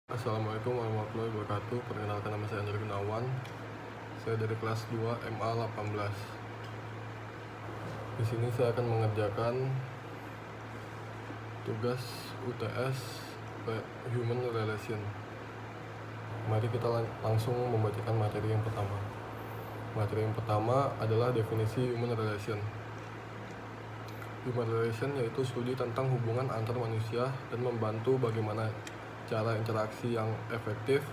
Assalamualaikum warahmatullahi wabarakatuh. Perkenalkan, nama saya Andri Gunawan. Saya dari kelas 2 MA 18. Di sini saya akan mengerjakan tugas UTS Human Relation. Mari kita langsung membacakan materi yang pertama. Materi yang pertama adalah definisi human relation. Human relation yaitu studi tentang hubungan antar manusia dan membantu bagaimana cara interaksi yang efektif.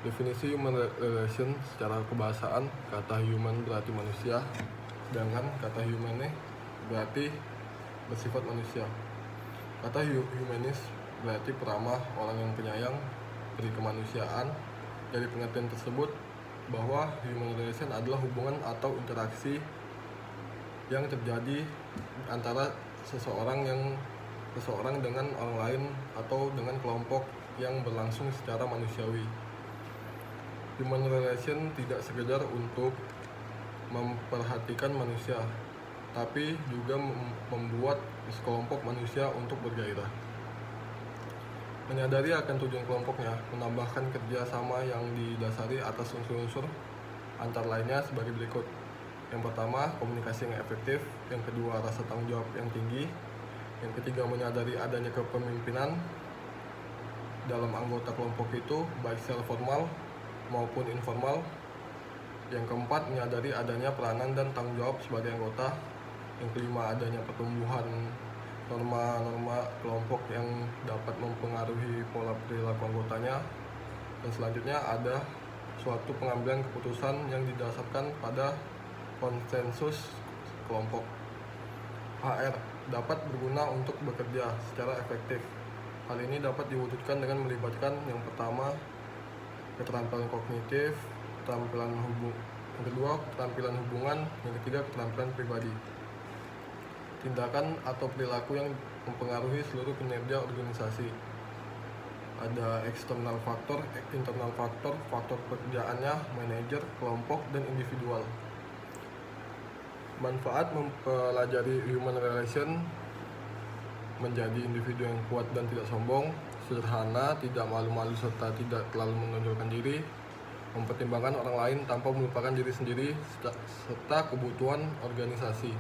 Definisi human relation secara kebahasaan, kata human berarti manusia, sedangkan kata humane berarti bersifat manusia. Kata humanis berarti peramah, orang yang penyayang, beri kemanusiaan. Dari pengertian tersebut bahwa human relation adalah hubungan atau interaksi yang terjadi antara seseorang dengan orang lain atau dengan kelompok yang berlangsung secara manusiawi. Human relation tidak sekedar untuk memperhatikan manusia, tapi juga membuat sekelompok manusia untuk bergairah. Menyadari akan tujuan kelompoknya, menambahkan kerjasama yang didasari atas unsur-unsur antar lainnya sebagai berikut. Yang pertama, komunikasi yang efektif. Yang kedua, rasa tanggung jawab yang tinggi. Yang ketiga, menyadari adanya kepemimpinan dalam anggota kelompok itu, baik secara formal maupun informal. Yang keempat, menyadari adanya peranan dan tanggung jawab sebagai anggota. Yang kelima, adanya pertumbuhan norma-norma kelompok yang dapat mempengaruhi pola perilaku anggotanya. Dan selanjutnya ada suatu pengambilan keputusan yang didasarkan pada konsensus kelompok. HR dapat berguna untuk bekerja secara efektif. Hal ini dapat diwujudkan dengan melibatkan yang pertama, keterampilan kognitif, yang kedua keterampilan hubungan, yang ketiga keterampilan pribadi. Tindakan atau perilaku yang mempengaruhi seluruh kinerja organisasi. Ada eksternal faktor, internal faktor, faktor pekerjaannya, manajer, kelompok, dan individual. Manfaat mempelajari human relation: menjadi individu yang kuat dan tidak sombong, sederhana, tidak malu-malu serta tidak terlalu menonjolkan diri, mempertimbangkan orang lain tanpa melupakan diri sendiri, serta kebutuhan organisasi.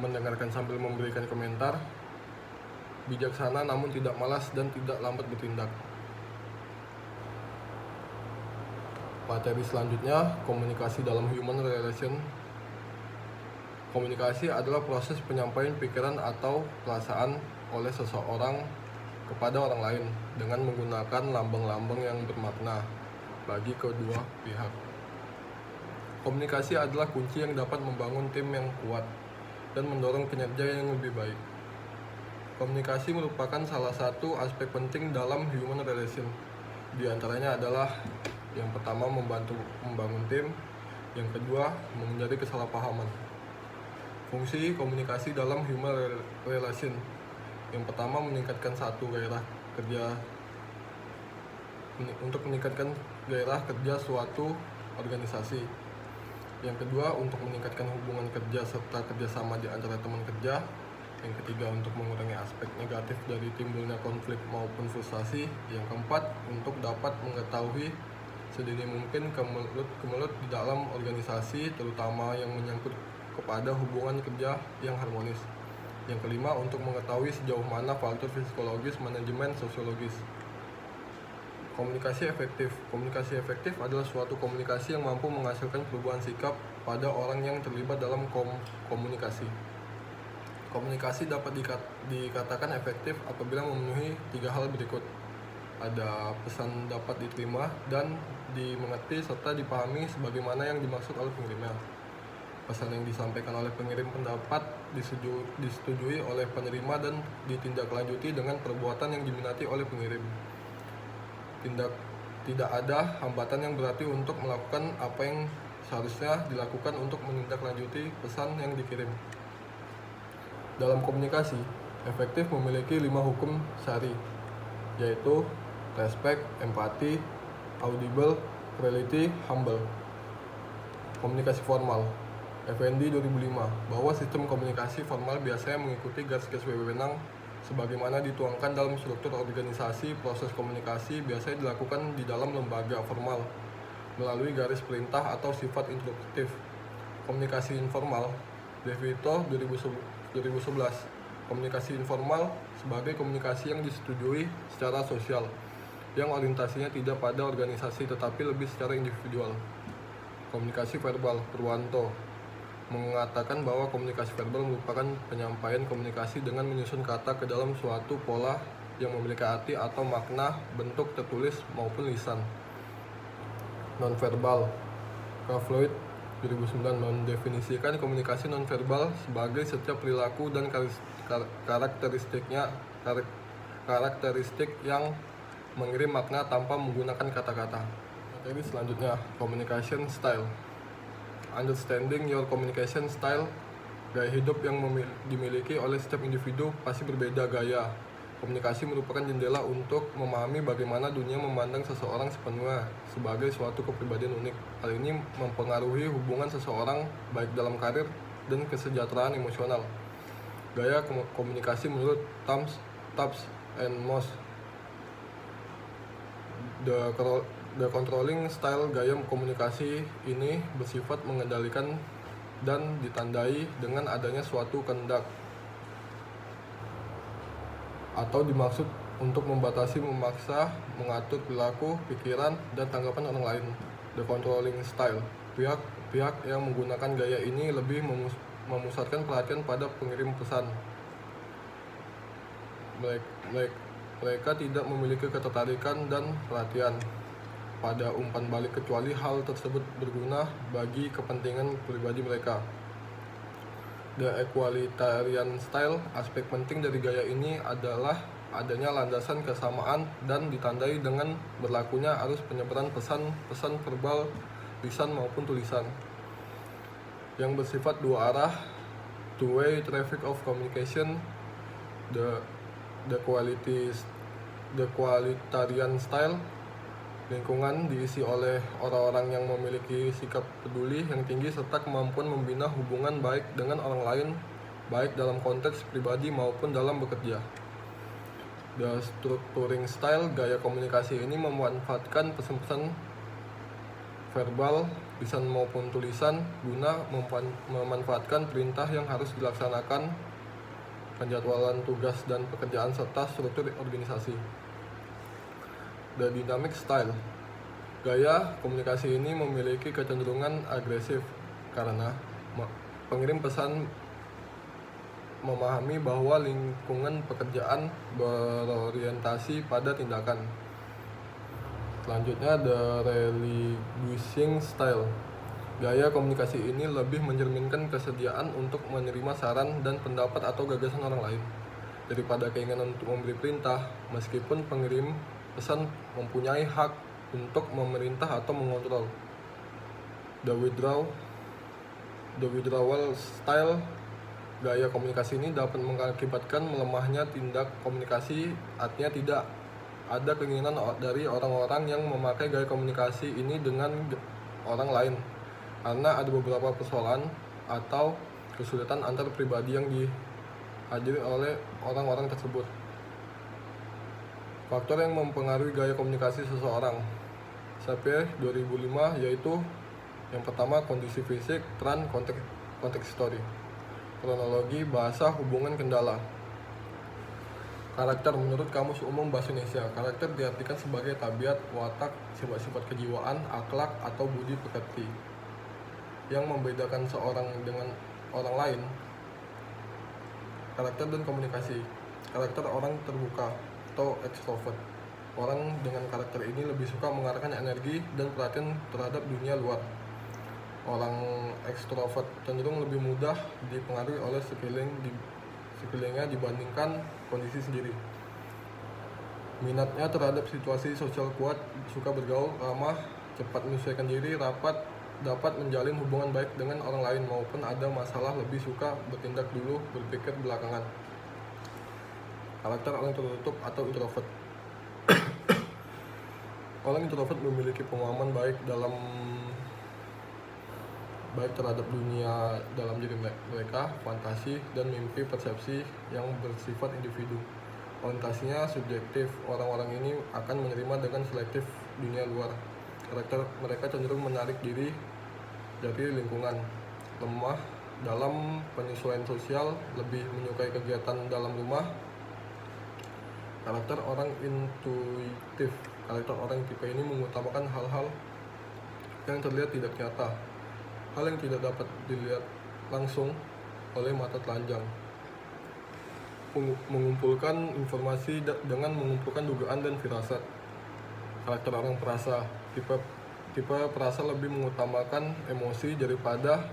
Mendengarkan sambil memberikan komentar, bijaksana namun tidak malas dan tidak lambat bertindak. Materi selanjutnya, komunikasi dalam human relation. Komunikasi adalah proses penyampaian pikiran atau perasaan oleh seseorang kepada orang lain dengan menggunakan lambang-lambang yang bermakna bagi kedua pihak. Komunikasi adalah kunci yang dapat membangun tim yang kuat dan mendorong kinerja yang lebih baik. Komunikasi merupakan salah satu aspek penting dalam human relation. Di antaranya adalah yang pertama, membantu membangun tim. Yang kedua, menghindari kesalahpahaman. Fungsi komunikasi dalam human relation. Yang pertama, meningkatkan gairah kerja. Untuk meningkatkan gairah kerja suatu organisasi. Yang kedua, untuk meningkatkan hubungan kerja serta kerjasama di antara teman kerja. Yang ketiga, untuk mengurangi aspek negatif dari timbulnya konflik maupun frustasi. Yang keempat, untuk dapat mengetahui sedini mungkin kemelut di dalam organisasi, terutama yang menyangkut kepada hubungan kerja yang harmonis. Yang kelima, untuk mengetahui sejauh mana faktor psikologis, manajemen, sosiologis. Komunikasi efektif. Komunikasi efektif adalah suatu komunikasi yang mampu menghasilkan perubahan sikap pada orang yang terlibat dalam komunikasi. Komunikasi dapat dikatakan efektif apabila memenuhi 3 hal berikut. Ada pesan dapat diterima dan dimengerti serta dipahami sebagaimana yang dimaksud oleh pengirimnya. Pesan yang disampaikan oleh pengirim pendapat disetujui oleh penerima dan ditindaklanjuti dengan perbuatan yang diminati oleh pengirim. Tidak ada hambatan yang berarti untuk melakukan apa yang seharusnya dilakukan untuk menindaklanjuti pesan yang dikirim. Dalam komunikasi, efektif memiliki 5 hukum syari, yaitu respect, empati, audible, reality, humble. Komunikasi formal. Effendi 2005 bahwa sistem komunikasi formal biasanya mengikuti garis-garis wewenang Sebagaimana dituangkan dalam struktur organisasi, proses komunikasi biasanya dilakukan di dalam lembaga formal melalui garis perintah atau sifat instruktif. Komunikasi informal, DeVito 2011. Komunikasi informal sebagai komunikasi yang disetujui secara sosial, yang orientasinya tidak pada organisasi tetapi lebih secara individual. Komunikasi verbal, Purwanto mengatakan bahwa komunikasi verbal merupakan penyampaian komunikasi dengan menyusun kata ke dalam suatu pola yang memiliki arti atau makna bentuk tertulis maupun lisan. Nonverbal, Floyd 2009 mendefinisikan komunikasi nonverbal sebagai setiap perilaku dan karakteristik yang mengirim makna tanpa menggunakan kata-kata. Materi selanjutnya, communication style. Understanding your communication style. Gaya hidup yang dimiliki oleh setiap individu pasti berbeda gaya. Komunikasi merupakan jendela untuk memahami bagaimana dunia memandang seseorang sepenuhnya sebagai suatu kepribadian unik. Hal ini mempengaruhi hubungan seseorang baik dalam karir dan kesejahteraan emosional. Gaya komunikasi menurut Tubbs and Moss. The controlling style. Gaya komunikasi ini bersifat mengendalikan dan ditandai dengan adanya suatu kehendak atau dimaksud untuk membatasi, memaksa, mengatur perilaku, pikiran, dan tanggapan orang lain. The controlling style. Pihak yang menggunakan gaya ini lebih memusatkan perhatian pada pengirim pesan. Mereka tidak memiliki ketertarikan dan perhatian pada umpan balik kecuali hal tersebut berguna bagi kepentingan pribadi mereka. The equalitarian style. Aspek penting dari gaya ini adalah adanya landasan kesamaan dan ditandai dengan berlakunya arus penyebaran pesan verbal, lisan maupun tulisan, yang bersifat dua arah, two-way traffic of communication. The equalitarian style. Lingkungan diisi oleh orang-orang yang memiliki sikap peduli yang tinggi serta kemampuan membina hubungan baik dengan orang lain, baik dalam konteks pribadi maupun dalam bekerja. The structuring style. Gaya komunikasi ini memanfaatkan pesan-pesan verbal, lisan maupun tulisan guna memanfaatkan perintah yang harus dilaksanakan, penjadwalan tugas dan pekerjaan serta struktur organisasi. The dynamic style. Gaya komunikasi ini memiliki kecenderungan agresif karena pengirim pesan memahami bahwa lingkungan pekerjaan berorientasi pada tindakan. Selanjutnya, the relinquishing style. Gaya komunikasi ini lebih mencerminkan kesediaan untuk menerima saran dan pendapat atau gagasan orang lain daripada keinginan untuk memberi perintah, meskipun pengirim pesan mempunyai hak untuk memerintah atau mengontrol. The withdrawal style. Gaya komunikasi ini dapat mengakibatkan melemahnya tindak komunikasi, artinya tidak ada keinginan dari orang-orang yang memakai gaya komunikasi ini dengan orang lain karena ada beberapa persoalan atau kesulitan antar pribadi yang dihadiri oleh orang-orang tersebut. Faktor yang mempengaruhi gaya komunikasi seseorang. Sapir 2005, yaitu yang pertama kondisi fisik, peran, konteks histori, kronologi, bahasa, hubungan, kendala. Karakter. Menurut Kamus Umum Bahasa Indonesia, karakter diartikan sebagai tabiat, watak, sifat-sifat kejiwaan, akhlak, atau budi pekerti yang membedakan seorang dengan orang lain. Karakter dan komunikasi. Karakter orang terbuka atau extrovert. Orang dengan karakter ini lebih suka mengarahkan energi dan perhatian terhadap dunia luar. Orang ekstrovert cenderung lebih mudah dipengaruhi oleh sekelilingnya dibandingkan kondisi sendiri. Minatnya terhadap situasi sosial kuat, suka bergaul, ramah, cepat menyesuaikan diri, dapat menjalin hubungan baik dengan orang lain maupun ada masalah lebih suka bertindak dulu, berpikir belakangan. Karakter orang tertutup atau introvert. Orang introvert memiliki pemahaman baik dalam baik terhadap dunia dalam diri mereka, fantasi, dan mimpi persepsi yang bersifat individu. Orientasinya subjektif, orang-orang ini akan menerima dengan selektif dunia luar. Karakter mereka cenderung menarik diri dari lingkungan, lemah dalam penyesuaian sosial, lebih menyukai kegiatan dalam rumah. Karakter orang intuitif, karakter orang tipe ini mengutamakan hal-hal yang terlihat tidak nyata, hal yang tidak dapat dilihat langsung oleh mata telanjang. Mengumpulkan informasi dengan mengumpulkan dugaan dan firasat. Karakter orang perasa, tipe perasa lebih mengutamakan emosi daripada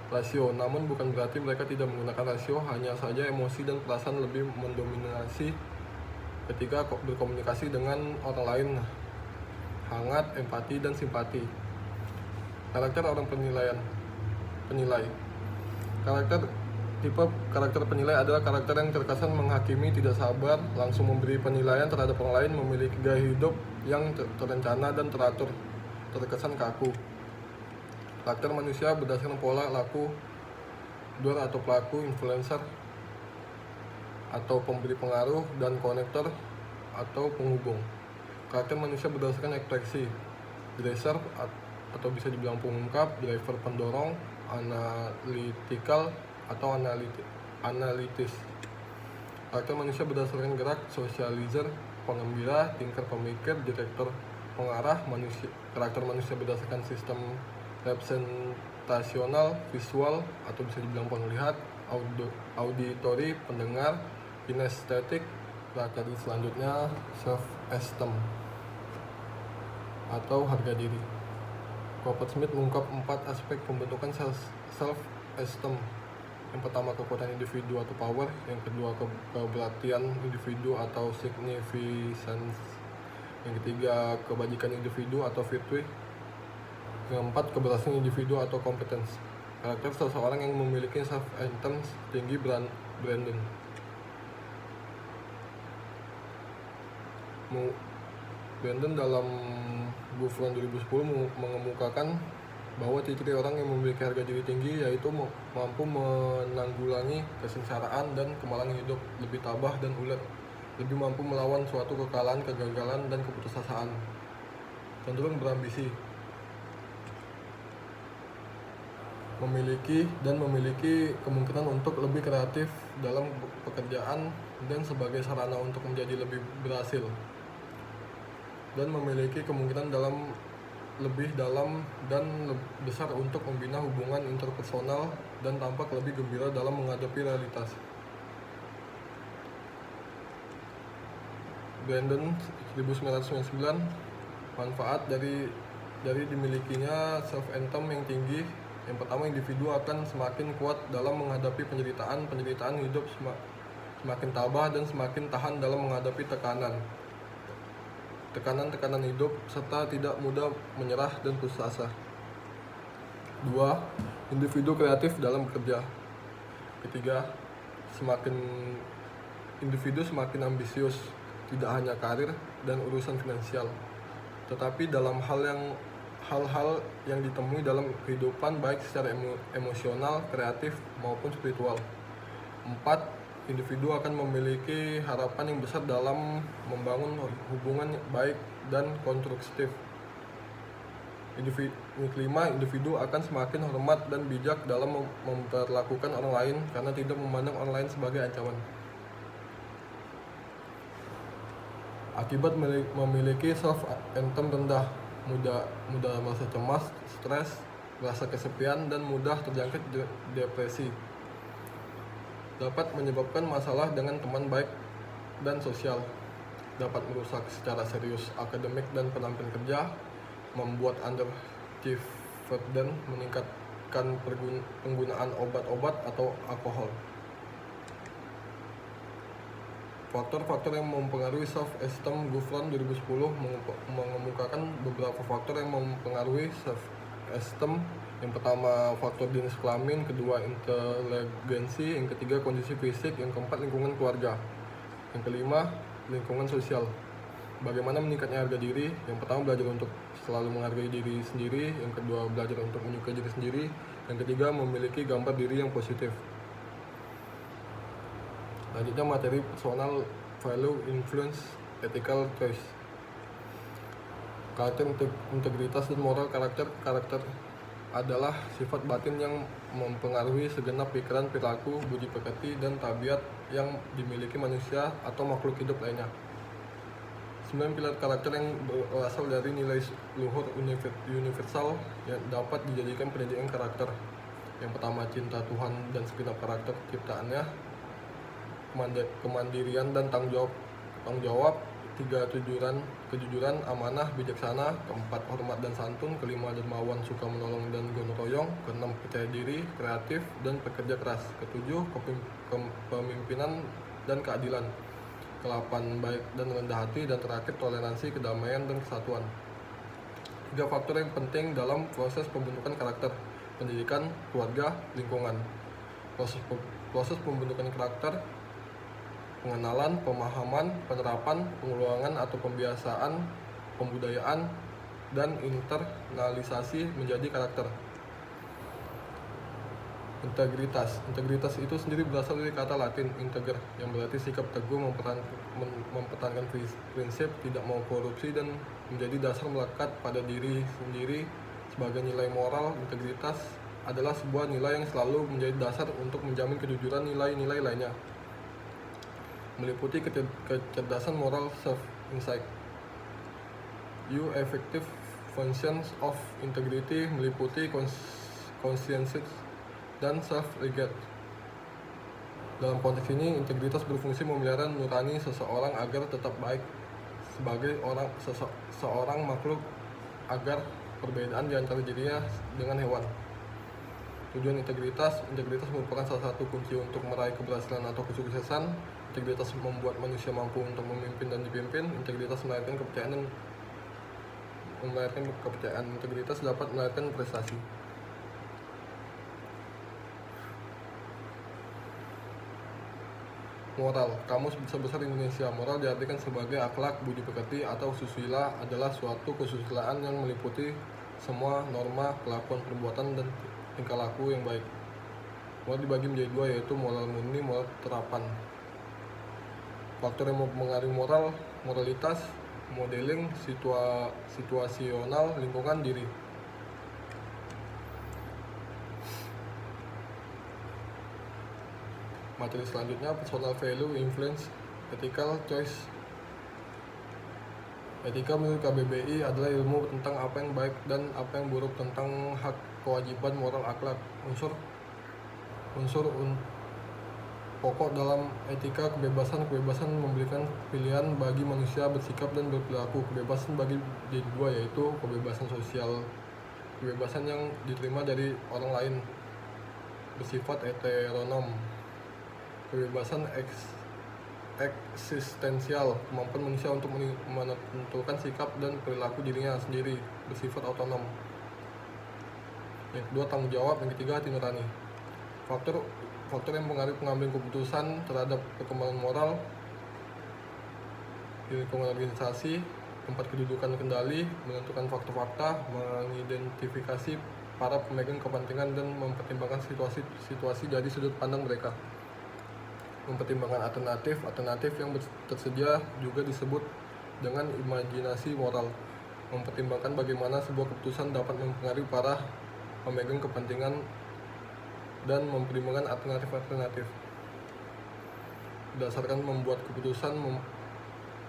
rasio, namun bukan berarti mereka tidak menggunakan rasio, hanya saja emosi dan perasaan lebih mendominasi ketika berkomunikasi dengan orang lain. Hangat, empati, dan simpati. Karakter orang penilai. Tipe karakter penilai adalah karakter yang terkesan menghakimi, tidak sabar, langsung memberi penilaian terhadap orang lain, memiliki gaya hidup yang terencana dan teratur, terkesan kaku. Karakter manusia berdasarkan pola laku, doer atau pelaku, influencer atau pemberi pengaruh, dan konektor atau penghubung. Karakter manusia berdasarkan ekspresi, dresser atau bisa dibilang pengungkap, driver pendorong, analytical atau analitis. Karakter manusia berdasarkan gerak, socializer, pengembira, thinker pemikir, direktur pengarah. Karakter manusia berdasarkan sistem representasional, visual atau bisa dibilang penglihat, auditory, pendengar, kinestetik. Karakter selanjutnya self esteem atau harga diri. Robert Smith mengungkap 4 aspek pembentukan self-esteem. Yang pertama, kekuatan individu atau power. Yang kedua, keberhasilan individu atau significance. Yang ketiga, kebajikan individu atau virtue. Yang keempat, keberhasilan individu atau competence. Karakter seseorang yang memiliki self-esteem tinggi. Brandon dalam Gufron 2010 mengemukakan bahwa ciri orang yang memiliki harga diri tinggi yaitu mampu menanggulangi kesengsaraan dan kemalangan hidup, lebih tabah dan ulet, lebih mampu melawan suatu kekalahan, kegagalan, dan keputusasaan, cenderung berambisi, memiliki kemungkinan untuk lebih kreatif dalam pekerjaan dan sebagai sarana untuk menjadi lebih berhasil, dan memiliki kemungkinan lebih dalam dan besar untuk membina hubungan interpersonal dan tampak lebih gembira dalam menghadapi realitas. Brandon 1999, manfaat dari dimilikinya self-esteem yang tinggi. Yang pertama, individu akan semakin kuat dalam menghadapi penderitaan hidup, semakin tabah dan semakin tahan dalam menghadapi tekanan hidup, serta tidak mudah menyerah dan putus asa. 2. Individu kreatif dalam bekerja. Ketiga, individu semakin ambisius, tidak hanya karir dan urusan finansial, tetapi dalam hal-hal yang ditemui dalam kehidupan, baik secara emosional, kreatif, maupun spiritual. 4. Individu akan memiliki harapan yang besar dalam membangun hubungan baik dan konstruktif. Kelima, individu akan semakin hormat dan bijak dalam memperlakukan orang lain karena tidak memandang orang lain sebagai ancaman. Akibat memiliki self-esteem rendah, mudah merasa cemas, stres, merasa kesepian, dan mudah terjangkit depresi. Dapat menyebabkan masalah dengan teman baik dan sosial, dapat merusak secara serius akademik dan penampilan kerja, membuat underachieved dan meningkatkan penggunaan obat-obat atau alkohol. Faktor-faktor yang mempengaruhi self-esteem. Gufron 2010 mengemukakan beberapa faktor yang mempengaruhi self-esteem. Yang pertama, faktor jenis kelamin. Kedua, inteligensi. Yang ketiga, kondisi fisik. Yang keempat, lingkungan keluarga. Yang kelima, lingkungan sosial. Bagaimana meningkatnya harga diri? Yang pertama, belajar untuk selalu menghargai diri sendiri. Yang kedua, belajar untuk menyukai diri sendiri. Yang ketiga, memiliki gambar diri yang positif. Selanjutnya, materi personal value, influence, ethical choice. Karakter, integritas, dan moral. Karakter adalah sifat batin yang mempengaruhi segenap pikiran, perilaku, budi pekerti, dan tabiat yang dimiliki manusia atau makhluk hidup lainnya. 9 pilar karakter yang berasal dari nilai luhur universal yang dapat dijadikan pendidikan karakter. Yang pertama, cinta Tuhan dan segenap karakter ciptaannya. Kemandirian dan tanggung jawab. 3, kejujuran, amanah, bijaksana. 4, hormat dan santun. 5, dermawan, suka menolong dan gotong royong. 6, percaya diri, kreatif, dan pekerja keras. 7, kepemimpinan dan keadilan. 8, baik dan rendah hati. Dan terakhir, toleransi, kedamaian, dan kesatuan. 3 faktor yang penting dalam proses pembentukan karakter: pendidikan, keluarga, lingkungan. Proses pembentukan karakter: pengenalan, pemahaman, penerapan, pengulangan atau pembiasaan, pembudayaan, dan internalisasi menjadi karakter. Integritas itu sendiri berasal dari kata Latin integer, yang berarti sikap teguh, mempertahankan prinsip, tidak mau korupsi, dan menjadi dasar melekat pada diri sendiri sebagai nilai moral. Integritas adalah sebuah nilai yang selalu menjadi dasar untuk menjamin kejujuran nilai-nilai lainnya, meliputi kecerdasan moral, self-insight. Effective functions of integrity meliputi conscience dan self-regard. Dalam konteks ini, integritas berfungsi memelihara nurani seseorang agar tetap baik sebagai seorang makhluk, agar perbedaan di antara dirinya dengan hewan. Tujuan integritas merupakan salah satu kunci untuk meraih keberhasilan atau kesuksesan. Integritas membuat manusia mampu untuk memimpin dan dipimpin. Integritas melahirkan kepercayaan. Integritas dapat melahirkan prestasi. Moral. Kamus Besar Indonesia. Moral diartikan sebagai akhlak, budi pekerti, atau susila adalah suatu kesusilaan yang meliputi semua norma, kelakuan, perbuatan, dan tingkah laku yang baik. Moral dibagi menjadi 2, yaitu moral murni, moral terapan. Faktor yang mempengaruhi moral: moralitas, modeling, situasional, lingkungan, diri. Materi selanjutnya, personal value, influence, ethical choice. Etika menurut KBBI adalah ilmu tentang apa yang baik dan apa yang buruk, tentang hak, kewajiban, moral, akhlak. Unsur pokok dalam etika: kebebasan memberikan pilihan bagi manusia bersikap dan berperilaku. Kebebasan bagi jadi 2, yaitu kebebasan sosial, kebebasan yang diterima dari orang lain, bersifat heteronom. Kebebasan eksistensial, kemampuan manusia untuk menentukan sikap dan perilaku dirinya sendiri, bersifat otonom. Yang kedua, tanggung jawab. Yang ketiga, hati nurani. Faktor yang mempengaruhi pengambilan keputusan terhadap perkembangan moral: lingkungan organisasi, tempat kedudukan kendali, menentukan fakta-fakta, mengidentifikasi para pemegang kepentingan, dan mempertimbangkan situasi dari sudut pandang mereka. Mempertimbangkan alternatif yang tersedia juga disebut dengan imajinasi moral. Mempertimbangkan bagaimana sebuah keputusan dapat mempengaruhi para pemegang kepentingan dan mempertimbangkan alternatif. Berdasarkan membuat keputusan,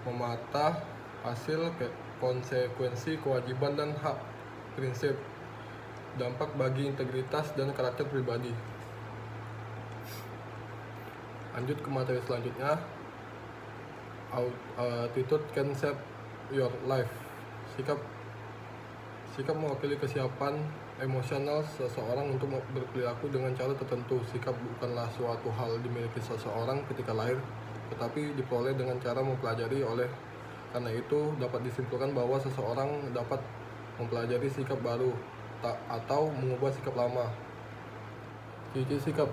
memata hasil, konsekuensi, kewajiban, dan hak, prinsip, dampak bagi integritas dan karakter pribadi. Lanjut ke materi selanjutnya, attitude can shape your life. Sikap mewakili kesiapan emosional seseorang untuk berperilaku dengan cara tertentu. Sikap bukanlah suatu hal dimiliki seseorang ketika lahir, tetapi diperoleh dengan cara mempelajari. Karena itu dapat disimpulkan bahwa seseorang dapat mempelajari sikap baru atau mengubah sikap lama. Ciri sikap: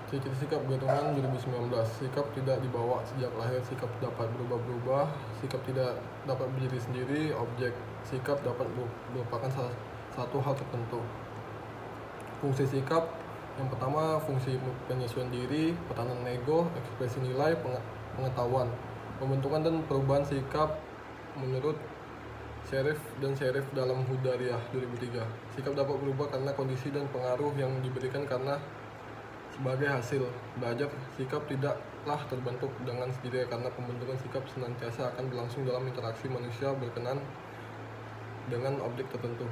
Ciri-ciri sikap gabungan 2019. Sikap tidak dibawa sejak lahir, sikap dapat berubah-ubah, sikap tidak dapat berdiri sendiri, objek sikap dapat merupakan salah satu hal tertentu. Fungsi sikap yang pertama, fungsi penyesuaian diri, pertahanan ego, ekspresi nilai, pengetahuan. Pembentukan dan perubahan sikap menurut Sherif dan Sherif dalam Hudariyah 2003. Sikap dapat berubah karena kondisi dan pengaruh yang diberikan karena sebagai hasil belajar. Sikap tidaklah terbentuk dengan sendirinya karena pembentukan sikap senantiasa akan berlangsung dalam interaksi manusia berkenan dengan objek tertentu.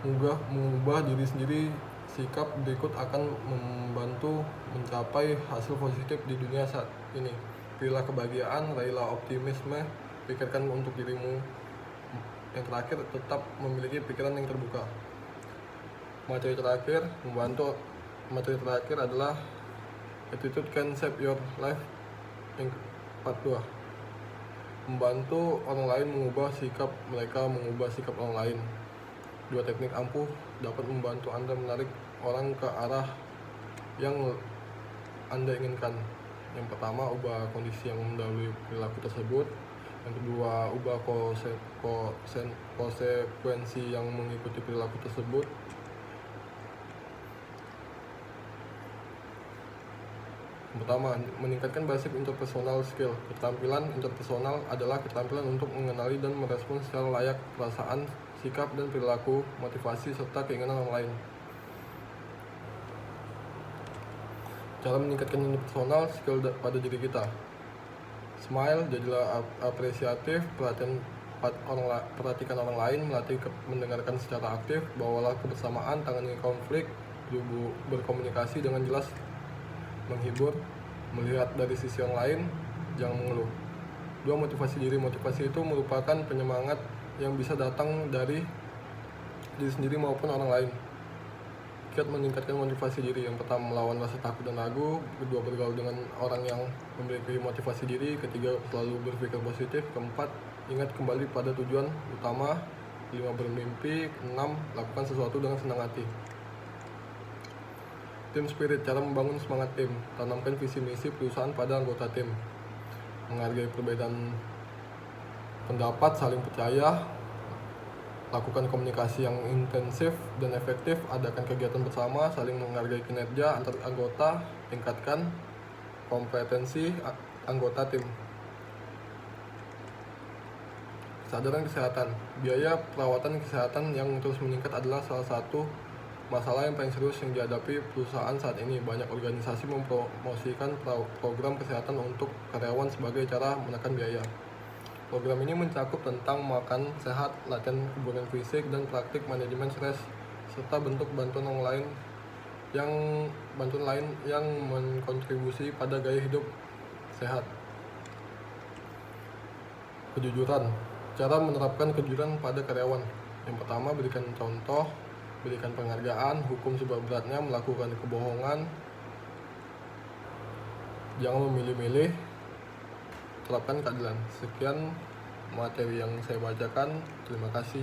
Mengubah diri sendiri. Sikap berikut akan membantu mencapai hasil positif di dunia saat ini. Pilihlah kebahagiaan, raihlah optimisme, pikirkan untuk dirimu. Yang terakhir, tetap memiliki pikiran yang terbuka. Materi terakhir adalah Attitude Can Shape Your Life yang part 2. Membantu orang lain mengubah sikap mereka, mengubah sikap orang lain. 2 teknik ampuh dapat membantu Anda menarik orang ke arah yang Anda inginkan. Yang pertama, ubah kondisi yang mendahului perilaku tersebut. Yang kedua, ubah konsekuensi yang mengikuti perilaku tersebut. Yang pertama, meningkatkan basic interpersonal skill. Keterampilan interpersonal adalah keterampilan untuk mengenali dan merespons secara layak perasaan, sikap dan perilaku, motivasi, serta keinginan orang lain. Cara meningkatkan interpersonal skill pada diri kita. Smile, jadilah apresiatif, perhatikan orang lain, melatih mendengarkan secara aktif, bawalah kebersamaan, tangani konflik, berkomunikasi dengan jelas, menghibur, melihat dari sisi yang lain, jangan mengeluh. 2. Motivasi diri. Motivasi itu merupakan penyemangat yang bisa datang dari diri sendiri maupun orang lain. Kiat meningkatkan motivasi diri. Yang pertama, melawan rasa takut dan ragu. Kedua, bergaul dengan orang yang memiliki motivasi diri. Ketiga, selalu berpikir positif. Keempat, ingat kembali pada tujuan utama. 5. Bermimpi. 6. Lakukan sesuatu dengan senang hati. Team spirit, cara membangun semangat tim. Tanamkan visi misi perusahaan pada anggota tim. Menghargai perbedaan pendapat, saling percaya, lakukan komunikasi yang intensif dan efektif, adakan kegiatan bersama, saling menghargai kinerja antar anggota, tingkatkan kompetensi anggota tim. Kesadaran kesehatan. Biaya perawatan kesehatan yang terus meningkat adalah salah satu masalah yang paling serius yang dihadapi perusahaan saat ini. Banyak organisasi mempromosikan program kesehatan untuk karyawan sebagai cara menekan biaya. Program ini mencakup tentang makan sehat, latihan kebugaran fisik, dan praktik manajemen stres, serta bentuk bantuan lain yang menkontribusi pada gaya hidup sehat. Kejujuran. Cara menerapkan kejujuran pada karyawan. Yang pertama, berikan contoh, berikan penghargaan, hukum seberat-beratnya melakukan kebohongan, jangan memilih-milih, terapkan keadilan. Sekian materi yang saya bacakan. Terima kasih.